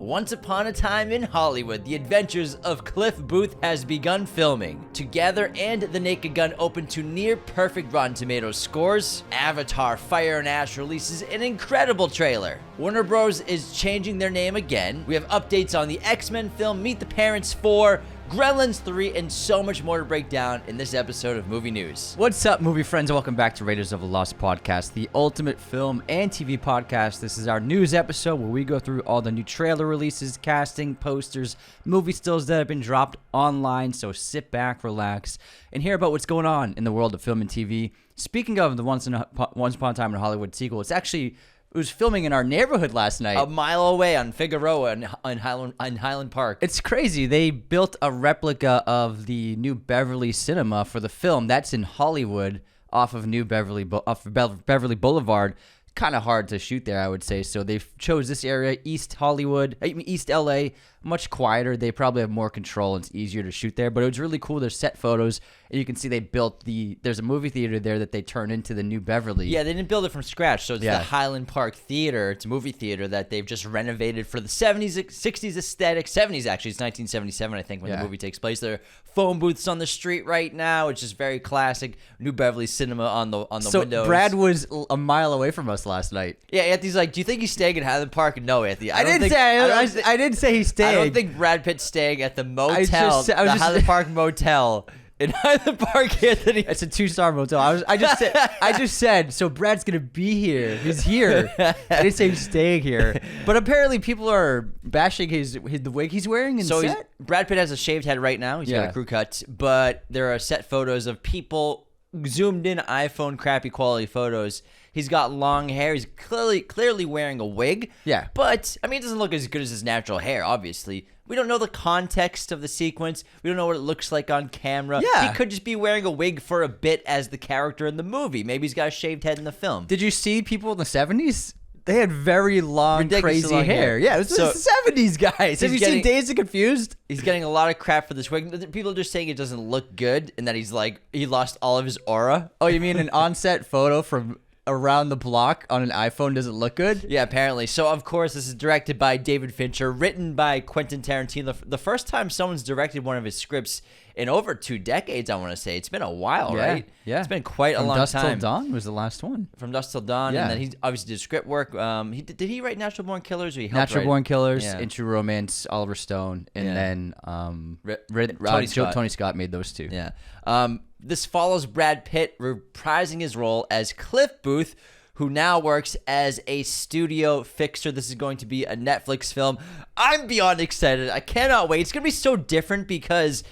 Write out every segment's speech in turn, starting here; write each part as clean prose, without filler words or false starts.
Once upon a time in Hollywood, the adventures of Cliff Booth has begun filming. Together and The Naked Gun open to near-perfect Rotten Tomatoes scores, Avatar Fire and Ash releases an incredible trailer. Warner Bros. Is changing their name again. We have updates on the X-Men film Meet the Parents 4, Gremlins 3, and so much more to break down in this episode of Movie News. What's up, movie friends? Welcome back to Raiders of the Lost podcast, the ultimate film and TV podcast. This is our news episode where we go through all the new trailer releases, casting, posters, movie stills that have been dropped online. So sit back, relax, and hear about what's going on in the world of film and TV. Speaking of the Once Upon a Time in Hollywood sequel, it was filming in our neighborhood last night. A mile away on Figueroa in Highland Park. It's crazy. They built a replica of the New Beverly Cinema for the film. That's in Hollywood off of Beverly Boulevard. Kind of hard to shoot there, I would say. So they chose this area, East LA, much quieter. They probably have more control and it's easier to shoot there. But it was really cool. There's set photos. And you can see they built there's a movie theater there that they turned into the New Beverly. Yeah, they didn't build it from scratch. So it's the Highland Park Theater. It's a movie theater that they've just renovated for the 70s, 60s aesthetic. 70s, actually. It's 1977, I think, when the movie takes place. There are phone booths on the street right now. It's just very classic New Beverly Cinema on the windows. So Brad was a mile away from us last night. Yeah, Anthony's like, do you think he's staying in Highland Park? No, Anthony. I didn't say he's staying. I don't think Brad Pitt's staying at the motel, the Highland Park Motel in Highland Park, Anthony. It's a 2-star motel. I just said, so Brad's gonna be here. He's here. I didn't say he's staying here. But apparently people are bashing the wig he's wearing in set. Brad Pitt has a shaved head right now. He's got a crew cut, but there are set photos of people zoomed in iPhone crappy quality photos. He's got long hair. He's clearly wearing a wig. Yeah. But, I mean, it doesn't look as good as his natural hair, obviously. We don't know the context of the sequence. We don't know what it looks like on camera. Yeah. He could just be wearing a wig for a bit as the character in the movie. Maybe he's got a shaved head in the film. Did you see people in the 70s? They had very long, crazy long hair. Yeah, it was the 70s, guys. Have you seen Dazed and Confused? He's getting a lot of crap for this wig. People are just saying it doesn't look good and that he lost all of his aura. Oh, you mean an on-set photo from around the block on an iPhone doesn't look good? Yeah, apparently. So, of course, this is directed by David Fincher, written by Quentin Tarantino. The first time someone's directed one of his scripts in over 2 decades, I want to say. It's been a while, right? Yeah. It's been quite a long time. From Dusk Till Dawn was the last one. From Dusk Till Dawn, and then he obviously did script work. Did he write Natural Born Killers? Or he helped Natural Born Killers, In True Romance, Oliver Stone, and then Tony Scott made those two. Yeah. This follows Brad Pitt reprising his role as Cliff Booth, who now works as a studio fixer. This is going to be a Netflix film. I'm beyond excited. I cannot wait. It's going to be so different because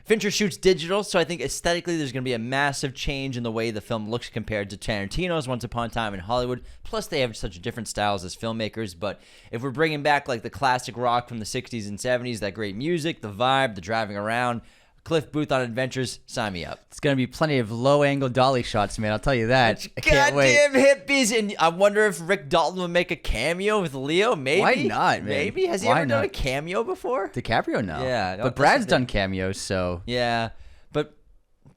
Fincher shoots digital, so I think aesthetically there's going to be a massive change in the way the film looks compared to Tarantino's Once Upon a Time in Hollywood. Plus, they have such different styles as filmmakers, but if we're bringing back like the classic rock from the 60s and 70s, that great music, the vibe, the driving around, Cliff Booth on adventures, sign me up. It's going to be plenty of low-angle dolly shots, man. I'll tell you that. I can't wait. Goddamn hippies. And I wonder if Rick Dalton will make a cameo with Leo. Maybe. Why not, man? Maybe. Has he ever done a cameo before? DiCaprio, no. Yeah. But Brad's done cameos, so. Yeah. But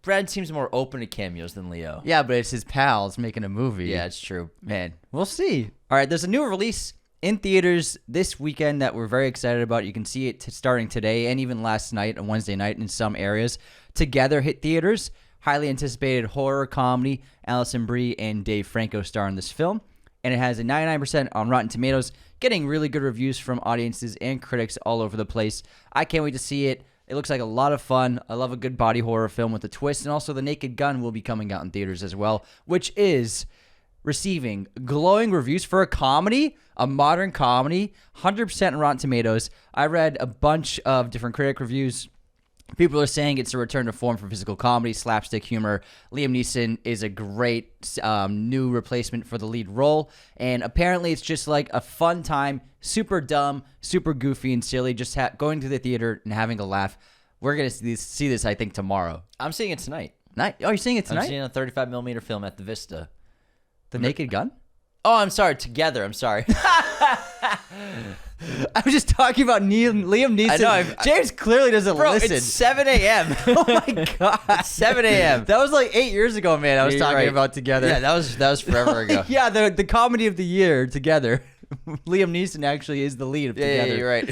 Brad seems more open to cameos than Leo. Yeah, but it's his pals making a movie. Yeah, it's true. Man, we'll see. All right, there's a new release in theaters this weekend that we're very excited about. You can see it starting today and even last night on Wednesday night in some areas. Together hit theaters. Highly anticipated horror comedy. Alison Brie and Dave Franco star in this film. And it has a 99% on Rotten Tomatoes, getting really good reviews from audiences and critics all over the place. I can't wait to see it. It looks like a lot of fun. I love a good body horror film with a twist. And also The Naked Gun will be coming out in theaters as well, which is receiving glowing reviews for a comedy, a modern comedy, 100% on Rotten Tomatoes. I read a bunch of different critic reviews. People are saying it's a return to form for physical comedy, slapstick humor. Liam Neeson is a great new replacement for the lead role. And apparently it's just like a fun time, super dumb, super goofy and silly, just going to the theater and having a laugh. We're going to see this, I think, tomorrow. I'm seeing it tonight. Oh, you're seeing it tonight? I'm seeing a 35mm film at the Vista. The Naked Gun? Oh, I'm sorry. Together. I'm sorry. I was just talking about Liam Neeson. I know. James clearly doesn't listen. It's 7 a.m. Oh, my God. It's 7 a.m. That was like 8 years ago, man. I was talking about Together. Yeah, that was forever ago. Yeah, the comedy of the year, Together. Liam Neeson actually is the lead of Together. Yeah, you're right.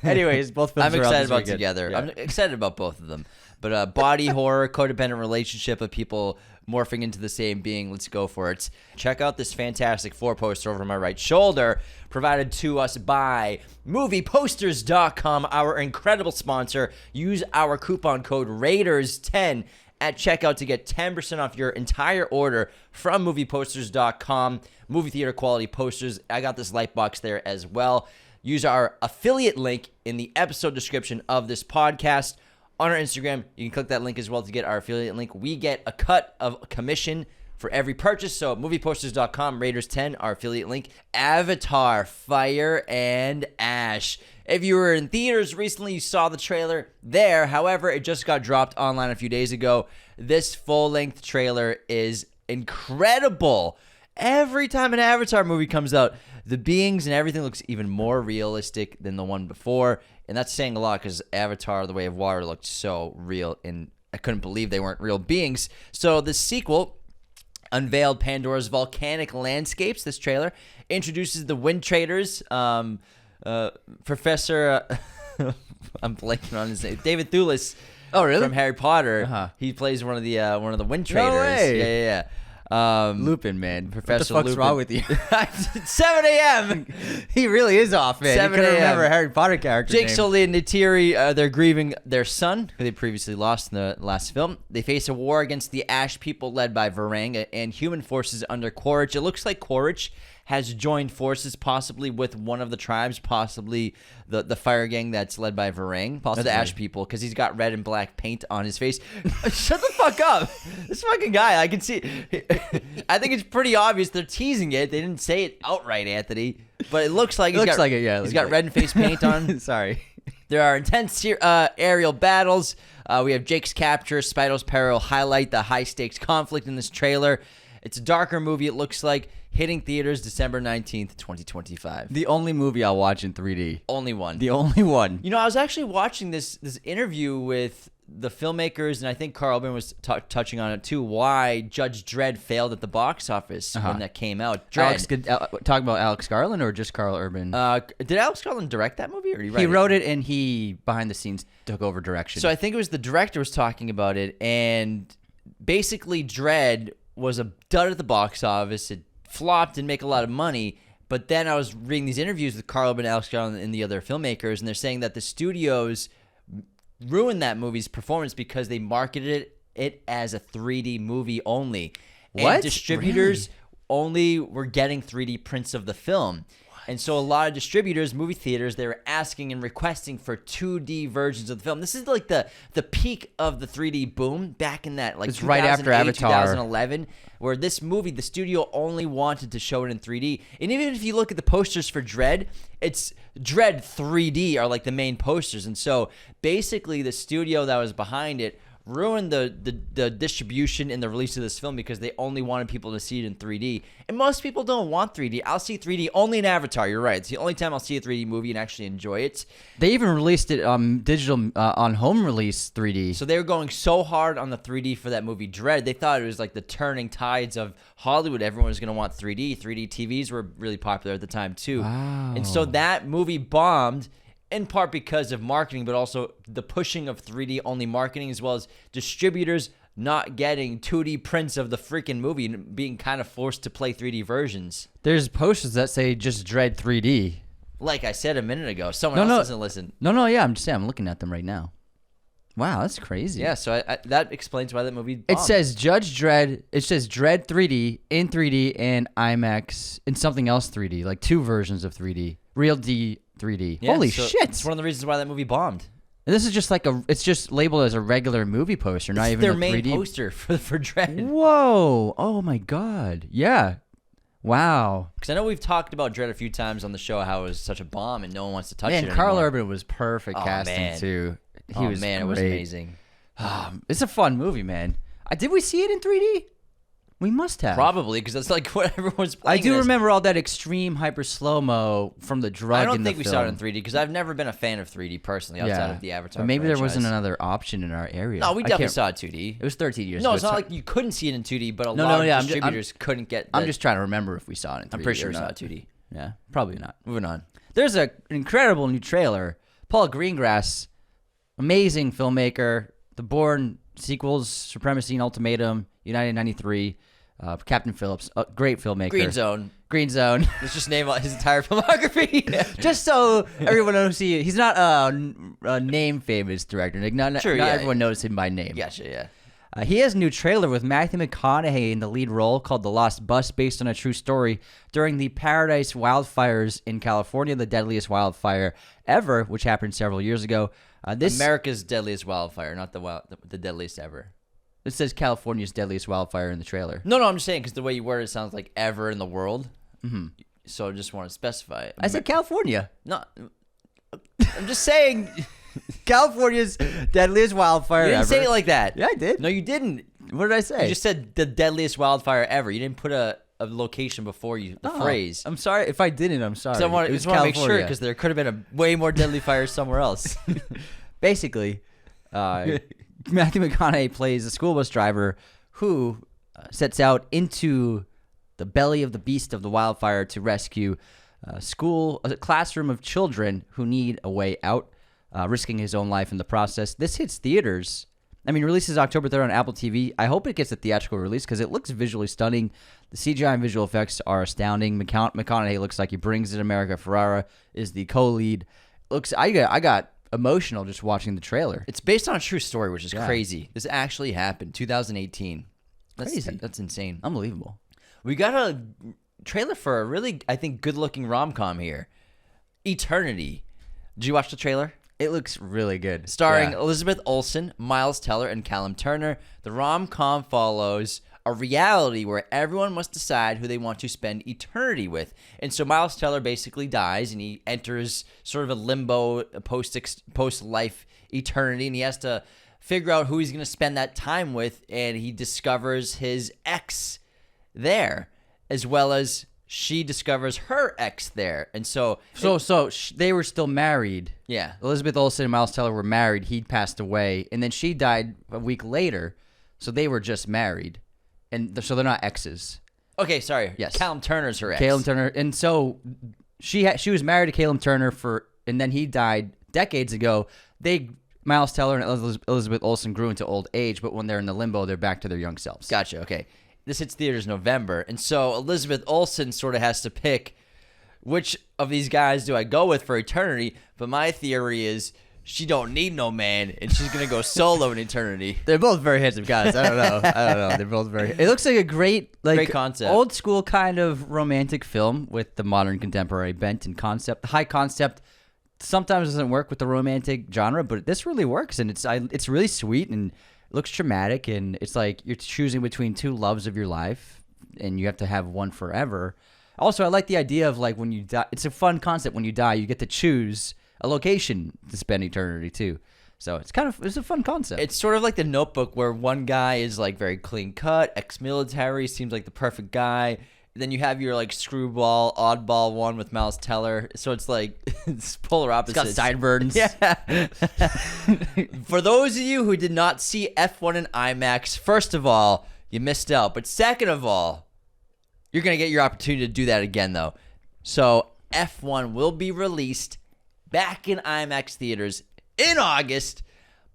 Anyways, both films I'm are out excited this about weekend. Together. Yeah. I'm excited about both of them. But body horror, codependent relationship of people morphing into the same being. Let's go for it. Check out this fantastic 4 poster over my right shoulder, provided to us by MoviePosters.com, our incredible sponsor. Use our coupon code Raiders10 at checkout to get 10% off your entire order from MoviePosters.com. Movie theater quality posters. I got this light box there as well. Use our affiliate link in the episode description of this podcast. On our Instagram, you can click that link as well to get our affiliate link. We get a cut of commission for every purchase. So movieposters.com, Raiders10, our affiliate link. Avatar, Fire and Ash. If you were in theaters recently, you saw the trailer there. However, it just got dropped online a few days ago. This full-length trailer is incredible. Every time an Avatar movie comes out, the beings and everything looks even more realistic than the one before. And that's saying a lot because Avatar, The Way of Water, looked so real, and I couldn't believe they weren't real beings. So the sequel unveiled Pandora's volcanic landscapes. This trailer introduces the Wind Traders, Professor, I'm blanking on his name, David Thewlis. Oh, really? From Harry Potter. Uh-huh. He plays one of the Wind Traders. No way. Yeah. Lupin, man. Professor what the fuck's Lupin. wrong with you? It's 7 a.m. He really is off, man. 7 He couldn't a.m. remember a Harry Potter character Jake name. Sully and Neytiri, they're grieving their son, who they previously lost in the last film. They face a war against the Ash people led by Varang and human forces under Quaritch. It looks like Quaritch has joined forces possibly with one of the tribes, possibly the fire gang that's led by Varang, or the Ash people, because he's got red and black paint on his face. Shut the fuck up. This fucking guy, I can see. I think it's pretty obvious they're teasing it. They didn't say it outright, Anthony, but it looks like It looks like it, yeah. He's got red and face paint on. Sorry. There are intense aerial battles. We have Jake's capture, Spider's peril highlight the high-stakes conflict in this trailer. It's a darker movie, it looks like, hitting theaters December 19th, 2025. The only movie I'll watch in 3D. Only one. The only one. You know, I was actually watching this interview with the filmmakers, and I think Carl Urban was touching on it too, why Judge Dredd failed at the box office when that came out. Dredd. Talking about Alex Garland or just Carl Urban? Did Alex Garland direct that movie, or did he write He wrote it, and he, behind the scenes, took over direction. So I think it was the director was talking about it, and basically Dredd was a dud at the box office. It flopped, didn't make a lot of money. But then I was reading these interviews with Carl Urban, Alex Garland, and the other filmmakers, and they're saying that the studios ruined that movie's performance because they marketed it as a 3D movie only. What? And distributors only were getting 3D prints of the film. And so a lot of distributors, movie theaters, they were asking and requesting for 2D versions of the film. This is like the peak of the 3D boom back in that like It's right after 2008, Avatar. 2011, where this movie, the studio only wanted to show it in 3D. And even if you look at the posters for Dredd, it's Dredd 3D are like the main posters. And so basically the studio that was behind it ruined the distribution and the release of this film because they only wanted people to see it in 3D. And most people don't want 3D. I'll see 3D only in Avatar. You're right. It's the only time I'll see a 3D movie and actually enjoy it. They even released it digital on home release 3D. So they were going so hard on the 3D for that movie Dredd. They thought it was like the turning tides of Hollywood. Everyone was going to want 3D. 3D TVs were really popular at the time too. Wow. And so that movie bombed in part because of marketing, but also the pushing of 3D only marketing, as well as distributors not getting 2D prints of the freaking movie and being kind of forced to play 3D versions. There's posters that say just Dredd 3D. Like I said a minute ago, someone else doesn't listen. Yeah, I'm looking at them right now. Wow, that's crazy. Yeah, so that explains why that movie bombed. It says Judge Dredd. It says Dredd 3D in 3D and IMAX and something else 3D, like 2 versions of 3D. Real D 3D. Yeah, Holy so shit! It's one of the reasons why that movie bombed. And this is just like it's just labeled as a regular movie poster, not It's even their a main 3D poster for Dredd. Whoa! Oh my god! Yeah. Wow. Because I know we've talked about Dredd a few times on the show, how it was such a bomb and no one wants to touch it Man, Carl anymore. Urban was perfect casting man. too. He It was was great. amazing. It's a fun movie, man. Did we see it in 3D? We must have. Probably, because that's like what everyone's I playing. do remember all that extreme hyper slow-mo from the drug I in don't the think we film. saw it in 3D because I've never been a fan of 3D personally outside of the Avatar. But maybe there franchise. wasn't another option in our area. No, we I definitely can't- saw it 2D. It was 13 years No, ago. it's not like you couldn't see it in 2D, but a No, lot yeah, of I'm ju- distributors couldn't get. I'm just trying to remember if we saw it in 3D. I'm pretty sure or we saw not. it 2D. Yeah, probably not. Moving on. There's an incredible new trailer. Paul Greengrass, amazing filmmaker. The Bourne sequels, Supremacy and Ultimatum, United 93, Captain Phillips, great filmmaker. Green Zone. Let's just name his entire filmography. Just so everyone knows he's not a name famous director. Like not everyone knows him by name. Gotcha, yeah. He has a new trailer with Matthew McConaughey in the lead role called The Lost Bus, based on a true story during the Paradise wildfires in California, the deadliest wildfire ever, which happened several years ago. America's deadliest wildfire, not the deadliest ever. It says California's deadliest wildfire in the trailer. No, I'm just saying because the way you word it sounds like ever in the world. Mm-hmm. So I just want to specify it. I said California. No, I'm just saying... California's deadliest wildfire You didn't ever. say it like that. Yeah, I did. No, you didn't. What did I say? You just said the deadliest wildfire ever. You didn't put a location before the phrase. I'm sorry. If I didn't, I'm sorry. So I just want to make sure because there could have been a way more deadly fire somewhere else. Basically, Matthew McConaughey plays a school bus driver who sets out into the belly of the beast of the wildfire to rescue a classroom of children who need a way out. Risking his own life in the process. This hits theaters. I mean, releases October 3rd on Apple TV. I hope it gets a theatrical release because it looks visually stunning. The CGI and visual effects are astounding. McConaughey looks like he brings it. America Ferrera is the co-lead. I got emotional just watching the trailer. It's based on a true story, which is crazy. This actually happened, 2018. Crazy. That's insane. Unbelievable. We got a trailer for a really, I think, good-looking rom-com here. Eternity. Did you watch the trailer? It looks really good. Starring Elizabeth Olsen, Miles Teller, and Callum Turner, the rom-com follows a reality where everyone must decide who they want to spend eternity with. And so Miles Teller basically dies, and he enters sort of a limbo post-life eternity, and he has to figure out who he's going to spend that time with, and he discovers his ex there, as well as she discovers her ex there. And so they were still married. Yeah. Elizabeth Olsen and Miles Teller were married. He'd passed away, and then she died a week later, so they were just married. And so they're not exes. Okay, sorry. Yes. Callum Turner's her ex. Callum Turner. And so she was married to Callum Turner and then he died decades ago. Miles Teller and Elizabeth Olsen grew into old age, but when they're in the limbo, they're back to their young selves. Gotcha, okay. This hits theaters November, and so Elizabeth Olsen sort of has to pick which of these guys do I go with for eternity, but my theory is she don't need no man, and she's going to go solo in eternity. They're both very handsome guys. I don't know. They're both very... It looks like a great concept. Old school kind of romantic film with the modern contemporary bent and concept. The high concept sometimes doesn't work with the romantic genre, but this really works, and it's really sweet, and it looks traumatic, and it's like you're choosing between two loves of your life, and you have to have one forever. Also, I like the idea of like when you die. It's a fun concept. When you die, you get to choose a location to spend eternity too. So it's a fun concept. It's sort of like The Notebook, where one guy is like very clean cut, ex-military, seems like the perfect guy. Then you have your like screwball, oddball one with Miles Teller. So it's like it's polar opposites. It's got sideburns. Yeah. For those of you who did not see F1 in IMAX, first of all, you missed out. But second of all, you're going to get your opportunity to do that again, though. So F1 will be released back in IMAX theaters in August.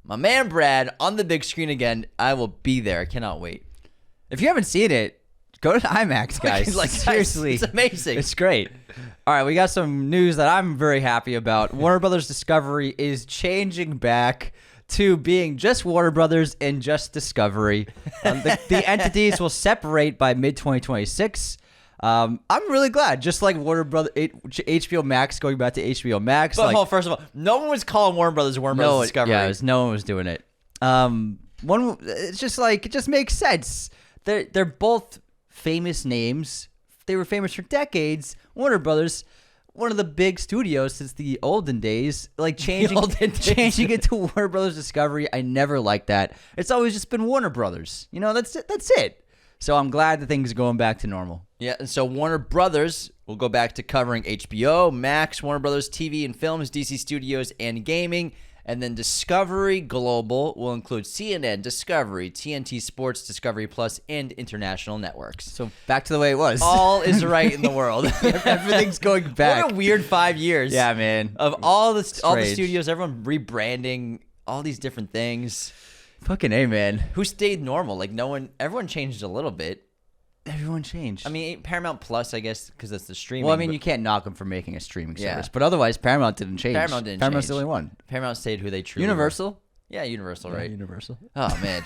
My man Brad on the big screen again. I will be there. I cannot wait. If you haven't seen it, go to IMAX, guys. Like, seriously. It's amazing. It's great. All right, we got some news that I'm very happy about. Warner Brothers Discovery is changing back to being just Warner Brothers and just Discovery. The entities will separate by mid-2026. I'm really glad. Just like Warner Brothers, HBO Max going back to HBO Max. But first of all, no one was calling Warner Brothers Discovery. Yeah, no one was doing it. It's just like it just makes sense. They're both famous names. They were famous for decades. Warner Brothers, one of the big studios since the olden days, like changing it to Warner Brothers Discovery. I never liked that. It's always just been Warner Brothers. You know, that's it. So I'm glad that things are going back to normal. Yeah, and so Warner Brothers will go back to covering HBO, Max, Warner Brothers TV and Films, DC Studios, and Gaming. And then Discovery Global will include CNN, Discovery, TNT Sports, Discovery Plus, and international networks. So back to the way it was. All is right in the world. Everything's going back. What a weird 5 years. Yeah, man. Of all the Strange. studios, everyone rebranding, all these different things. Fucking A, man. Who stayed normal? Like everyone changed a little bit. Everyone changed. I mean, Paramount Plus, I guess, because that's the streaming. Well, I mean, you can't knock them for making a streaming Yeah. service, but otherwise, Paramount didn't change. Paramount's Paramount's the the only one. Paramount stayed who they truly Universal. were. Yeah, Universal, right? Universal. Oh, man.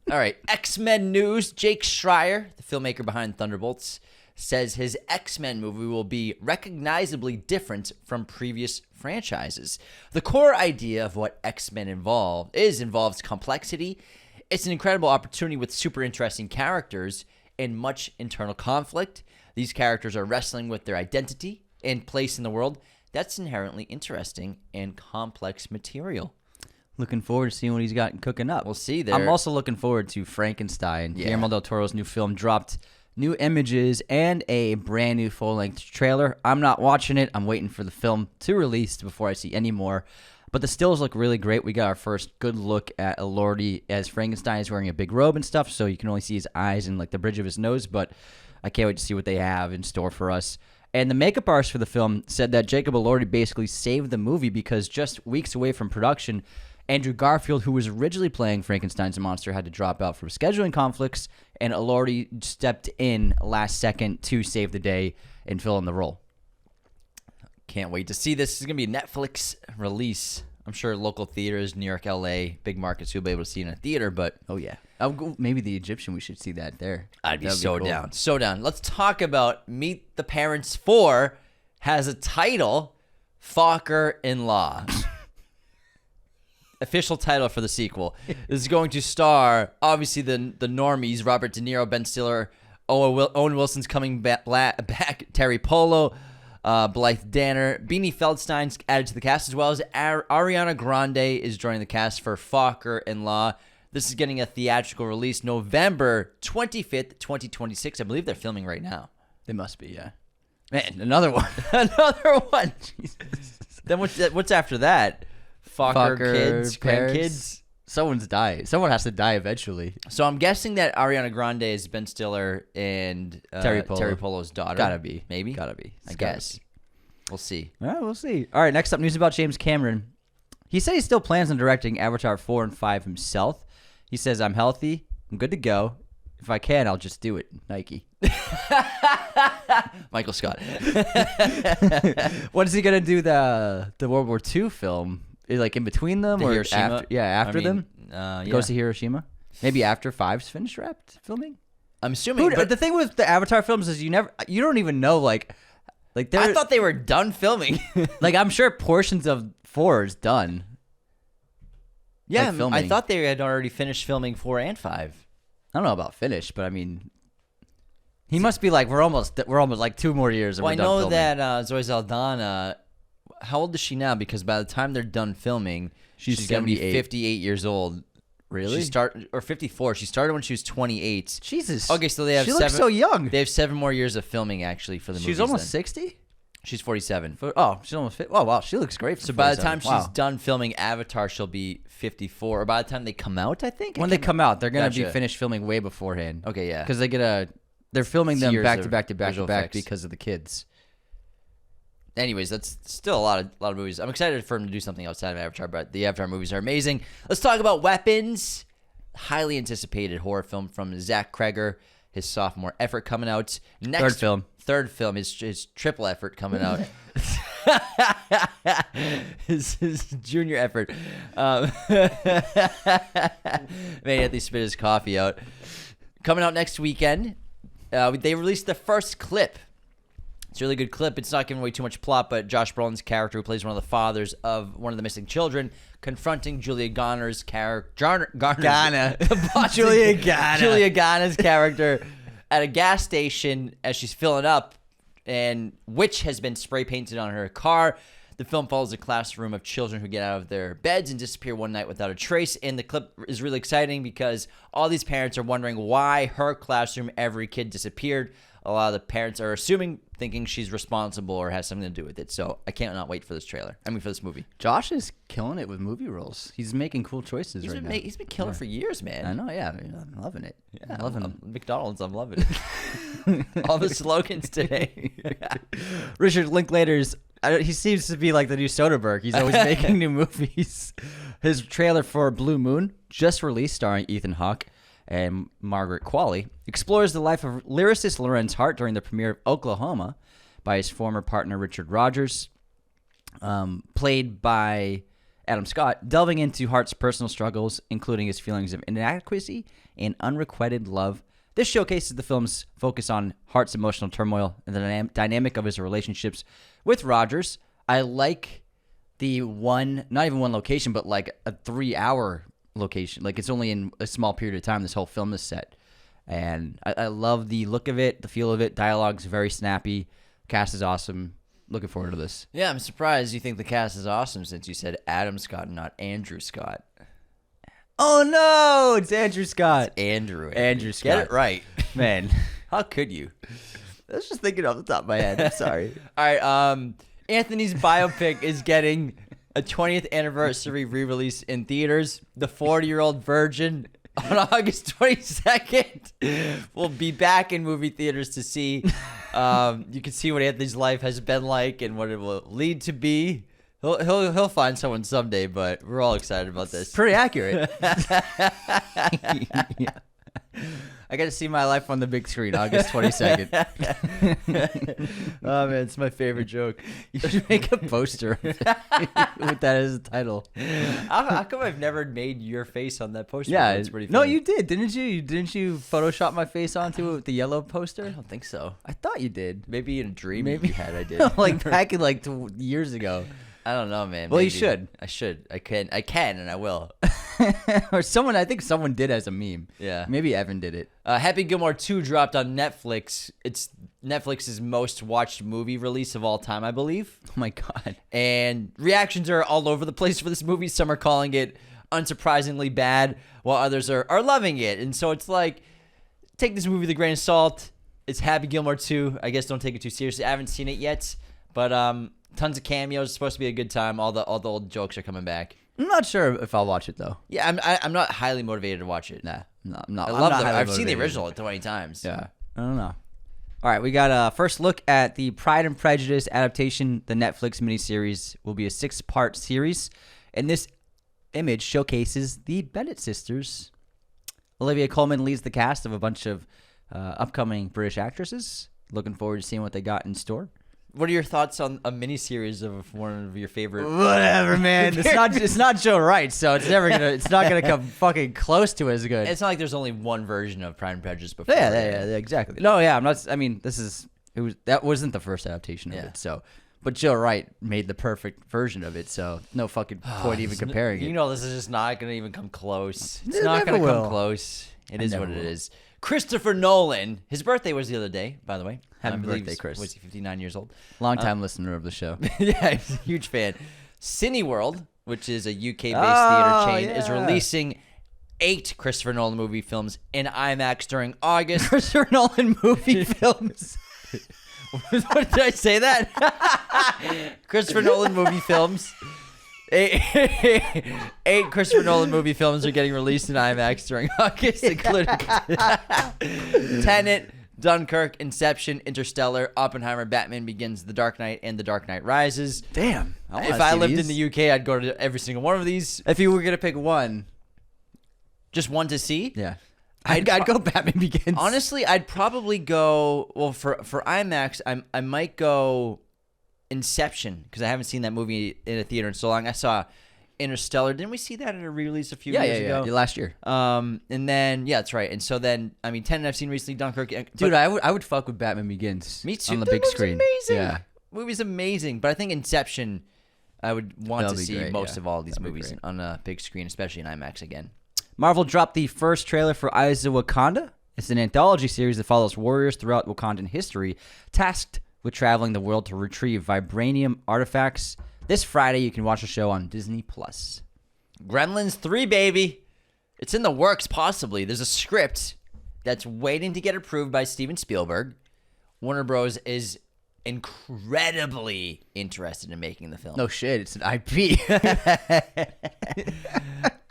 All right. X-Men news. Jake Schreier, the filmmaker behind Thunderbolts, says his X-Men movie will be recognizably different from previous franchises. The core idea of what X-Men involves complexity. It's an incredible opportunity with super interesting characters and much internal conflict. These characters are wrestling with their identity and place in the world. That's inherently interesting and complex material. Looking forward to seeing what he's got cooking up. We'll see there. I'm also looking forward to Frankenstein. Yeah. Guillermo del Toro's new film dropped new images and a brand new full-length trailer. I'm not watching it. I'm waiting for the film to release before I see any more. But the stills look really great. We got our first good look at Elordi as Frankenstein is wearing a big robe and stuff, so you can only see his eyes and like the bridge of his nose, but I can't wait to see what they have in store for us. And the makeup artist for the film said that Jacob Elordi basically saved the movie because just weeks away from production, Andrew Garfield, who was originally playing Frankenstein's monster, had to drop out for scheduling conflicts, and Elordi stepped in last second to save the day and fill in the role. Can't wait to see this. This is going to be a Netflix release. I'm sure local theaters, New York, LA, big markets, you'll be able to see it in a theater, but... Oh, yeah. Maybe the Egyptian, we should see that there. I'd be That'd so cool. down. So down. Let's talk about Meet the Parents 4 has a title, Focker-in-Law. Official title for the sequel. This is going to star, obviously, the normies, Robert De Niro, Ben Stiller, Owen Wilson's coming back, Terry Polo, Blythe Danner, Beanie Feldstein's added to the cast, as well as Ariana Grande is joining the cast for Focker-in-Law. This is getting a theatrical release November 25th, 2026. I believe they're filming right now. They must be, yeah. Man, another one. Another one. Jesus. Then what's after that? Focker kids, grandkids. Someone's dying. Someone has to die eventually. So I'm guessing that Ariana Grande is Ben Stiller and Terry Polo's daughter. Gotta be. Maybe? Gotta be. I guess. We'll see. All right, we'll see. All right, next up, news about James Cameron. He said he still plans on directing Avatar 4 and 5 himself. He says, I'm healthy. I'm good to go. If I can, I'll just do it. Nike. Michael Scott. When is he going to do the World War II film? Like in between them? The or Hiroshima? After them? Yeah. Goes to Hiroshima? Maybe after 5's finished wrapped filming? I'm assuming. But the thing with the Avatar films is you don't even know, like I thought they were done filming. like, I'm sure portions of 4 is done. Yeah, like filming. I thought they had already finished filming 4 and 5. I don't know about finished, but I mean, he must be like, we're almost like 2 more years. And Well, I we're done know filming. that Zoe Saldana, how old is she now? Because by the time they're done filming, she's going to be 78. 58 years old. Really? Or 54. She started when she was 28. Jesus. Okay, so they have she looks so young. They have 7 more years of filming actually for the movie. She's almost 60? She's 47. Oh, she's almost 50. Oh, wow. She looks great. So by the time she's done filming Avatar, she'll be 54. Or by the time they come out, I think. When they come out, they're going to be Gotcha. finished filming way beforehand. Okay, yeah. Because they're filming them Years back to of back to back to visual back effects. because of the kids. Anyways, that's still a lot of movies. I'm excited for him to do something outside of Avatar, but the Avatar movies are amazing. Let's talk about Weapons. Highly anticipated horror film from Zach Kreger. His sophomore effort coming out. Third film. His triple effort coming out. his junior effort. Man, he had to spit his coffee out. Coming out next weekend. They released the first clip. It's a really good clip. It's not giving away too much plot, but Josh Brolin's character, who plays one of the fathers of one of the missing children, confronting Julia Garner's character. Julia Garner. Julia Garner's character at a gas station as she's filling up, and witch has been spray painted on her car. The film follows a classroom of children who get out of their beds and disappear one night without a trace. And the clip is really exciting because all these parents are wondering why her classroom, every kid disappeared. a lot of the parents are thinking she's responsible or has something to do with it. So I can't not wait for this for this movie. Josh is killing it with movie roles. He's making cool choices right now. He's been killing for years, man. I know, yeah. I'm loving it. Yeah, I'm loving it. McDonald's, I'm loving it. All the slogans today. Richard Linklater's, he seems to be like the new Soderbergh. He's always making new movies. His trailer for Blue Moon, just released, starring Ethan Hawke and Margaret Qualley, explores the life of lyricist Lorenz Hart during the premiere of Oklahoma by his former partner Richard Rodgers, played by Adam Scott, delving into Hart's personal struggles, including his feelings of inadequacy and unrequited love. This showcases the film's focus on Hart's emotional turmoil and the dynamic of his relationships with Rodgers. I like the not even one location, but like a 3-hour location. Like it's only in a small period of time this whole film is set. And I love the look of it, the feel of it. Dialogue's very snappy. Cast is awesome. Looking forward to this. Yeah, I'm surprised you think the cast is awesome since you said Adam Scott and not Andrew Scott. Oh no, it's Andrew Scott. It's Andrew. Andrew Scott. Get it right. Man, how could you? I was just thinking off the top of my head. I'm sorry. All right, Anthony's biopic is getting a 20th anniversary re-release in theaters. The 40-Year-Old Virgin on August 22nd will be back in movie theaters to see. You can see what Anthony's life has been like and what it will lead to be. He'll find someone someday, but we're all excited about this. Pretty accurate. I got to see my life on the big screen, August 22nd. Oh, man, it's my favorite joke. You should make a poster with that as a title. How come I've never made your face on that poster? Yeah, it's pretty funny. No, you did, didn't you? Didn't you Photoshop my face onto it with the yellow poster? I don't think so. I thought you did. Maybe in a dream you had, I did. Like back in like years ago. I don't know, man. Well, Maybe. you should. I should. I can, and I will. Or someone, I think someone did as a meme. Yeah. Maybe Evan did it. Happy Gilmore 2 dropped on Netflix. It's Netflix's most watched movie release of all time, I believe. Oh my God. And reactions are all over the place for this movie. Some are calling it unsurprisingly bad, while others are loving it. And so it's like, take this movie with a grain of salt. It's Happy Gilmore 2. I guess don't take it too seriously. I haven't seen it yet, but tons of cameos. It's supposed to be a good time. All the old jokes are coming back. I'm not sure if I'll watch it though. Yeah, I'm not highly motivated to watch it. Nah, I'm not. I love it. I've seen the original 20 times. Yeah, I don't know. All right, we got a first look at the Pride and Prejudice adaptation. The Netflix miniseries will be a 6-part series, and this image showcases the Bennett sisters. Olivia Colman leads the cast of a bunch of upcoming British actresses. Looking forward to seeing what they got in store. What are your thoughts on a miniseries of one of your favorite? Whatever, man. It's not Joe Wright, so it's not gonna come fucking close to as good. It's not like there's only one version of Pride and Prejudice before. Yeah, exactly. No, yeah, I'm not. I mean, that wasn't the first adaptation of it. So, but Joe Wright made the perfect version of it. So, no fucking point even comparing it. You know, this is just not gonna even come close. It's not gonna come close. It is what it is. Christopher Nolan. His birthday was the other day, by the way. Happy birthday, Chris. Was he 59 years old? Long-time listener of the show. Yeah, he's a huge fan. Cineworld, which is a UK-based theater chain, is releasing 8 Christopher Nolan movie films in IMAX during August. Christopher Nolan movie films. What did I say that? Christopher Nolan movie films. 8 Christopher Nolan movie films are getting released in IMAX during August, including Tenet, Dunkirk, Inception, Interstellar, Oppenheimer, Batman Begins, The Dark Knight, and The Dark Knight Rises. Damn. If I lived in the UK, I'd go to every single one of these. If you were going to pick one. Just one to see? Yeah. I'd go Batman Begins. Honestly, I'd probably go, well, for IMAX, I might go Inception, because I haven't seen that movie in a theater in so long. I saw Interstellar. Didn't we see that at a re-release a few years ago? Yeah, last year. And then, yeah, that's right. And so then, I mean, Tenet I've seen recently, Dunkirk. Dude, I would fuck with Batman Begins. Me too. On the big screen. Amazing. Yeah. Movie's amazing. But I think Inception, I would want to see great, most of all these That'd be movies great. on a big screen, especially in IMAX again. Marvel dropped the first trailer for Eyes of Wakanda. It's an anthology series that follows warriors throughout Wakandan history, tasked with traveling the world to retrieve vibranium artifacts. This Friday, you can watch the show on Disney+. Gremlins 3, baby. It's in the works, possibly. There's a script that's waiting to get approved by Steven Spielberg. Warner Bros. Is incredibly interested in making the film. No shit, it's an IP.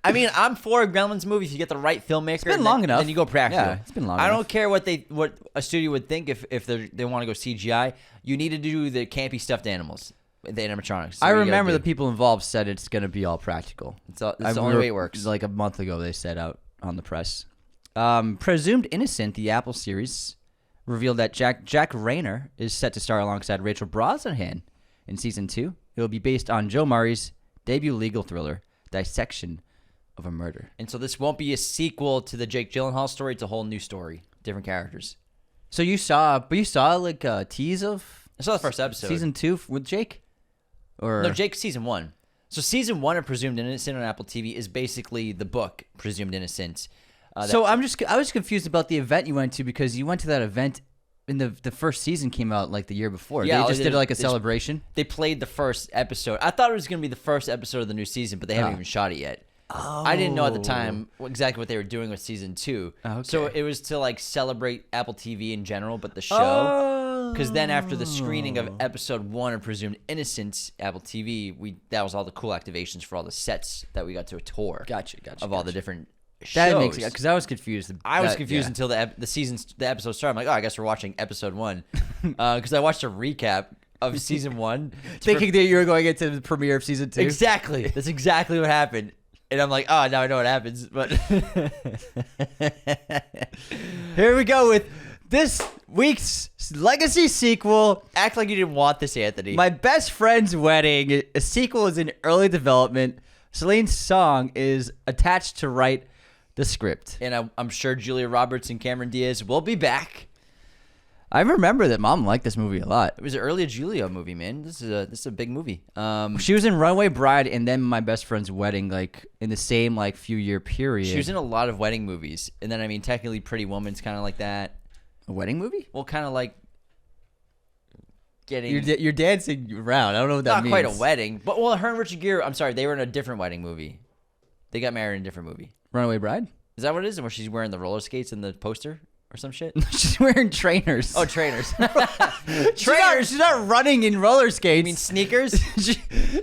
I mean, I'm for a Gremlins movie if you get the right filmmaker. It's been long enough. Then you go practical. Yeah, it's been long I enough. don't care what a studio would think if they want to go CGI. You need to do the campy stuffed animals, the animatronics. I remember the people involved said it's going to be all practical. It's the only way it works. Like a month ago, they said out on the press. Presumed Innocent, the Apple series, revealed that Jack Rayner is set to star alongside Rachel Brosnahan in season 2. It will be based on Joe Murray's debut legal thriller, Dissection of a Murder. And so this won't be a sequel to the Jake Gyllenhaal story. It's a whole new story, different characters. So you saw like a tease of I saw the first episode. season 2 with Jake? Or No, Jake's season 1. So season 1 of Presumed Innocent on Apple TV is basically the book Presumed Innocent. So I was confused about the event you went to because you went to that event and the first season came out like the year before. Yeah, they just did like a celebration. They played the first episode. I thought it was going to be the first episode of the new season, but they haven't even shot it yet. Oh. I didn't know at the time exactly what they were doing with season 2. Okay. So it was to like celebrate Apple TV in general, but the show. Oh. Because then after the screening of episode 1 of Presumed Innocent, Apple TV, that was all the cool activations for all the sets that we got to tour. Gotcha. Of all the different shows. That makes sense because I was confused. I was confused until the episode started. I'm like, oh, I guess we're watching episode 1 because I watched a recap of season 1, thinking that you were going into the premiere of season 2. Exactly, that's exactly what happened, and I'm like, oh, now I know what happens. But here we go with this week's legacy sequel. Act like you didn't want this, Anthony. My Best Friend's Wedding. A sequel is in early development. Celine's Song is attached to write the script. And I'm sure Julia Roberts and Cameron Diaz will be back. I remember that Mom liked this movie a lot. It was an early Julia movie, man. This is a big movie. She was in Runaway Bride and then My Best Friend's Wedding, like in the same like few year period. She was in a lot of wedding movies, and then I mean, technically, Pretty Woman's kind of like that. A wedding movie? Well, kind of like getting. You're dancing around. I don't know what that means. Not quite a wedding, but well, her and Richard Gere. I'm sorry, they were in a different wedding movie. They got married in a different movie. Runaway Bride? Is that what it is? Where she's wearing the roller skates in the poster or some shit? She's wearing trainers. Oh, trainers. Trainers. She's not running in roller skates. You mean sneakers?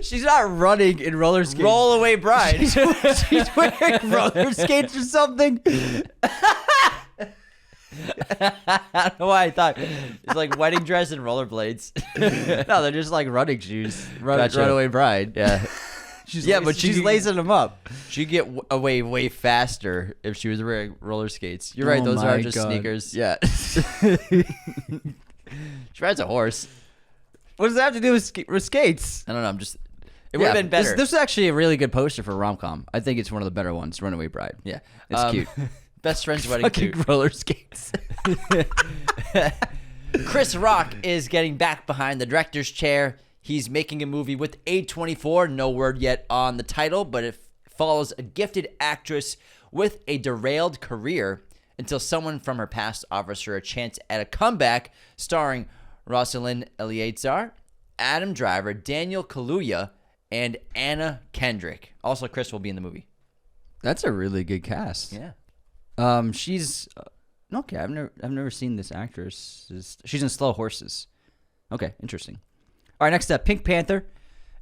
She's not running in roller skates. Roll away bride. She's wearing roller skates or something. I don't know why I thought it's like wedding dress and rollerblades. No, they're just like running shoes. Gotcha. Runaway Bride. Yeah. She's lacing them up. She'd get away way faster if she was wearing roller skates. You're right; those are just sneakers. Yeah. She rides a horse. What does that have to do with skates? I don't know. It would have been better. This is actually a really good poster for rom-com. I think it's one of the better ones. Runaway Bride. Yeah, it's cute. Best friend's wedding. Fucking roller skates. Chris Rock is getting back behind the director's chair. He's making a movie with A24. No word yet on the title, but it follows a gifted actress with a derailed career until someone from her past offers her a chance at a comeback, starring Rosalind Eleazar, Adam Driver, Daniel Kaluuya, and Anna Kendrick. Also, Chris will be in the movie. That's a really good cast. Yeah. She's okay. I've never seen this actress. She's in Slow Horses. Okay, interesting. All right, next up, Pink Panther.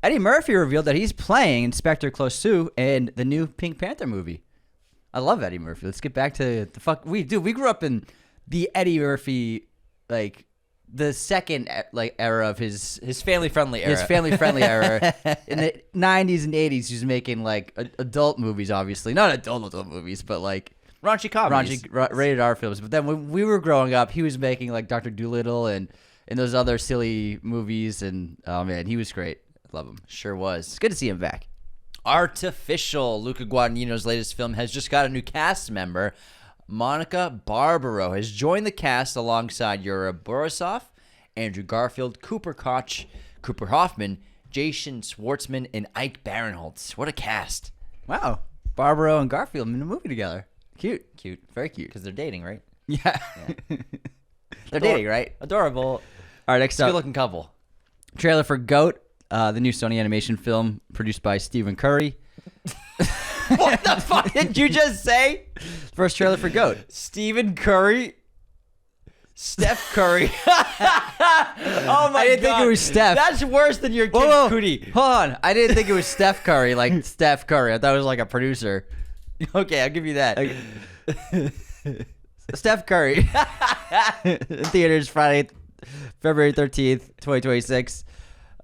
Eddie Murphy revealed that he's playing Inspector Clouseau in the new Pink Panther movie. I love Eddie Murphy. Let's get back to the fuck. We grew up in the Eddie Murphy, like the second era of his family friendly era. His family friendly era. In the 90s and 80s, he was making like adult movies, obviously not adult movies, but like raunchy comedies, rated R films. But then when we were growing up, he was making like Dr. Dolittle and those other silly movies, and oh man, he was great. I love him. Sure was. It's good to see him back. Artificial. Luca Guadagnino's latest film has just got a new cast member. Monica Barbaro has joined the cast alongside Yura Borisov, Andrew Garfield, Cooper Koch, Cooper Hoffman, Jason Schwartzman, and Ike Barinholtz. What a cast. Wow. Barbaro and Garfield in a movie together. Cute. Very cute. Because they're dating, right? Yeah. They're dating, right? Adorable. All right, next up. Good-looking couple. Trailer for Goat, the new Sony animation film produced by Stephen Curry. What the fuck did you just say? First trailer for Goat. Stephen Curry? Steph Curry. Oh my I didn't god. think it was Steph. That's worse than your kid's Whoa, cootie. hold on. I didn't think it was Steph Curry, like Steph Curry. I thought it was like a producer. Okay, I'll give you that. Steph Curry. In theaters Friday, February 13th, 2026.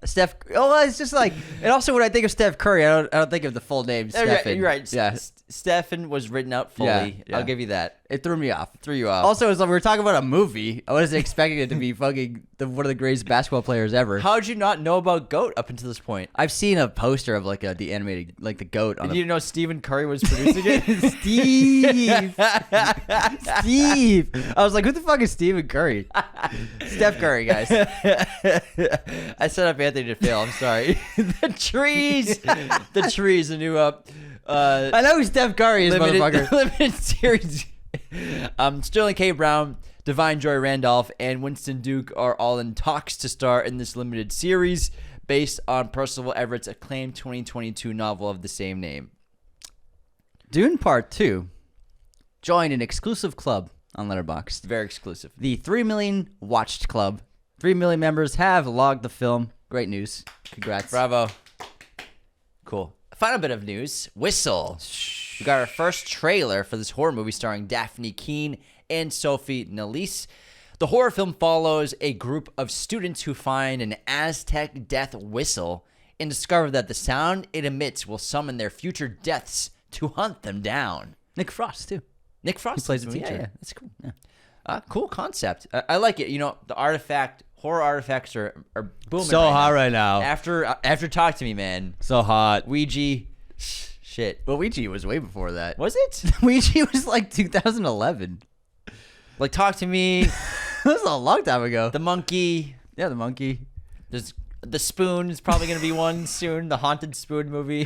Steph. Oh, it's just like, and also when I think of Steph Curry, I don't think of the full name. Stephen. You're right. Yeah. Stephen was written out fully. Yeah. I'll give you that. It threw me off. Threw you off. Also, it's like we were talking about a movie. I wasn't expecting it to be fucking one of the greatest basketball players ever. How'd you not know about GOAT up until this point? I've seen a poster of like the animated, like the goat on Did a you know Stephen Curry was producing it? Steve. Steve. I was like, who the fuck is Stephen Curry? Steph Curry, guys. I set up Anthony to fail. I'm sorry. The trees. The new I know who Steph Curry is, motherfucker. limited series. Sterling K. Brown, Divine Joy Randolph, and Winston Duke are all in talks to star in this limited series based on Percival Everett's acclaimed 2022 novel of the same name. Dune Part 2 joined an exclusive club on Letterboxd. Very exclusive. The 3 million watched club. 3 million members have logged the film. Great news. Congrats. Bravo. Cool. Final bit of news. Whistle. We got our first trailer for this horror movie starring Daphne Keane and Sophie Nélisse. The horror film follows a group of students who find an Aztec death whistle and discover that the sound it emits will summon their future deaths to hunt them down. Nick Frost, too. Nick Frost He plays the movie. teacher. Yeah, that's cool. Yeah. Cool concept. I like it. You know, the horror artifacts are booming. So right hot now. right now. After Talk to Me, man. So hot. Ouija. Shit. But Ouija was way before that. Was it? Ouija was like 2011. Like, Talk to Me. That was a long time ago. The monkey. Yeah, the monkey. There's the spoon is probably gonna be one soon. The haunted spoon movie.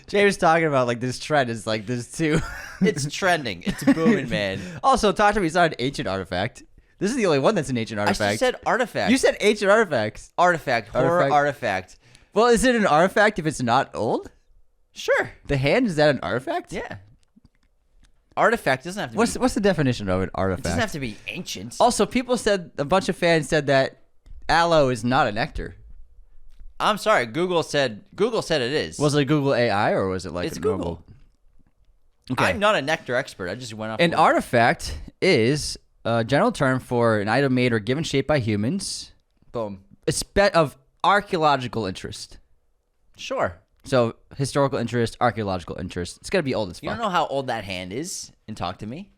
Jay was talking about like this trend is like this too. It's trending. It's booming, man. Also, Talk to Me is not an ancient artifact. This is the only one that's an ancient I artifact. just said artifact. You said ancient artifacts. artifact. Horror artifact. Well, is it an artifact if it's not old? Sure. The hand, is that an artifact? Yeah. Artifact doesn't have to be. What's the definition of an It artifact? doesn't have to be ancient. Also, a bunch of fans said that aloe is not a nectar. I'm sorry. Google said it is. Was it Google AI or was it like It's a normal? Google. Okay. I'm not a nectar expert. I just went off. An artifact is a general term for an item made or given shape by humans. Boom. It's of archaeological interest. Sure. So historical interest, archaeological interest. It's gotta be old as fuck. You don't know how old that hand is? And Talk to Me.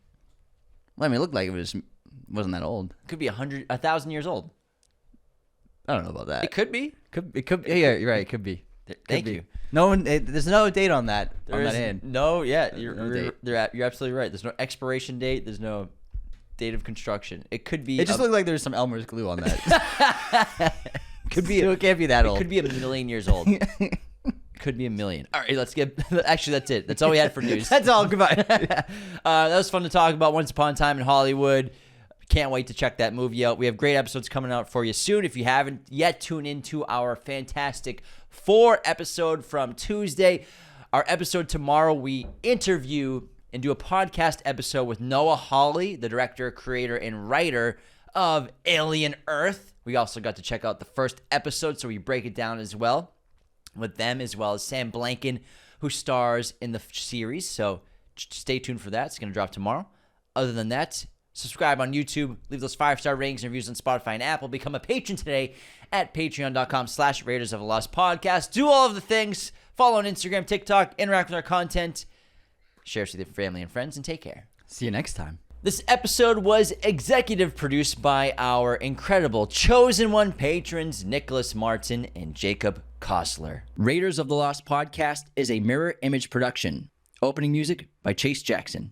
Well, I mean, it looked like wasn't that old. Could be 1,000 years old. I don't know about that. It could be. It could. Yeah, you're right. It could be. Thank Could be. you. No one. There's no date on that. There on is that hand. no. Yeah, no you're absolutely right. There's no expiration date. There's no date of construction. It could be. It just looked like there's some Elmer's glue on that. could be. So it can't be that It old. could be 1,000,000 years old. Could be 1,000,000. All right, let's get. Actually, that's it. That's all we had for news. That's all. Goodbye. That was fun to talk about. Once Upon a Time in Hollywood. Can't wait to check that movie out. We have great episodes coming out for you soon. If you haven't yet, tune into our fantastic 4 episode from Tuesday. Our episode tomorrow, we interview and do a podcast episode with Noah Hawley, the director, creator, and writer of Alien Earth. We also got to check out the first episode, so we break it down as well with them, as well as Sam Blanken, who stars in the series. So stay tuned for that. It's going to drop tomorrow. Other than that, subscribe on YouTube. Leave those 5-star ratings and reviews on Spotify and Apple. Become a patron today at patreon.com/Raiders of the Lost Podcast. Do all of the things. Follow on Instagram, TikTok, interact with our content. Share us with your family and friends, and take care. See you next time. This episode was executive produced by our incredible Chosen One patrons, Nicholas Martin and Jacob Kostler. Raiders of the Lost Podcast is a mirror image production. Opening music by Chase Jackson.